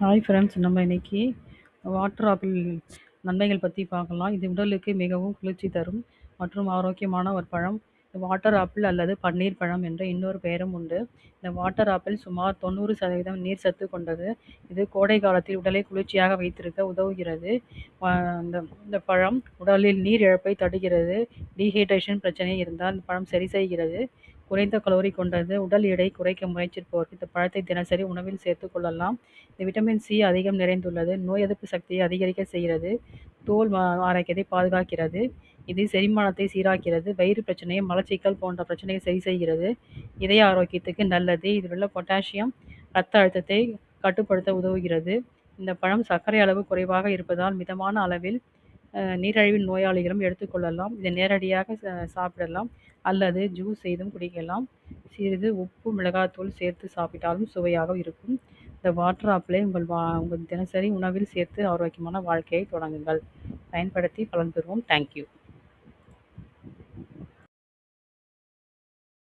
Hi friends, நம்ம இன்னைக்கு water apple நன்மைகள் பற்றி பார்க்கலாம். இது உடலுக்கு மிகவும் குளிர்ச்சி தரும் மற்றும் ஆரோக்கியமான ஒரு பழம். வாட்டர் ஆப்பிள் அல்லது பன்னீர் பழம் என்ற இன்னொரு பெயரும் உண்டு. இந்த வாட்டர் ஆப்பிள் சுமார் 90% நீர் சத்து கொண்டது. இது கோடை காலத்தில் உடலை குளிர்ச்சியாக வைத்திருக்க உதவுகிறது. இந்த இந்த பழம் உடலில் நீர் இழப்பை தடுக்கிறது. டீஹைட்ரேஷன் பிரச்சனை இருந்தால் இந்த பழம் சரி செய்கிறது. குறைந்த கலோரி கொண்டது. உடல் எடை குறைக்க முயற்சிப்பவர்கள் இந்த பழத்தை தினசரி உணவில் சேர்த்துக் கொள்ளலாம். இந்த விட்டமின் சி அதிகம் நிறைந்துள்ளது. நோய் எதிர்ப்பு சக்தியை அதிகரிக்க செய்கிறது. தோல் ஆரோக்கியத்தை பாதுகாக்கிறது. இது செரிமானத்தை சீராக்கிறது. வயிறு பிரச்சனை, மலச்சிக்கல் போன்ற பிரச்சனையை சரி செய்கிறது. இதய ஆரோக்கியத்துக்கு நல்லது. இதில் உள்ள பொட்டாசியம் இரத்த அழுத்தத்தை கட்டுப்படுத்த உதவுகிறது. இந்த பழம் சர்க்கரை அளவு குறைவாக இருப்பதால் மிதமான அளவில் நீரிழிவு நோயாளிகளும் எடுத்துக்கொள்ளலாம். இதை நேரடியாக சாப்பிடலாம் அல்லது ஜூஸ் செய்தும் குடிக்கலாம். சிறிது உப்பு மிளகாத்தூள் சேர்த்து சாப்பிட்டாலும் சுவையாக இருக்கும். இந்த வாட்டர் ஆப்பிளை உங்கள் தினசரி உணவில் சேர்த்து ஆரோக்கியமான வாழ்க்கையை தொடங்குங்கள். பயன்படுத்தி பலன் பெறுவோம். தேங்க்யூ.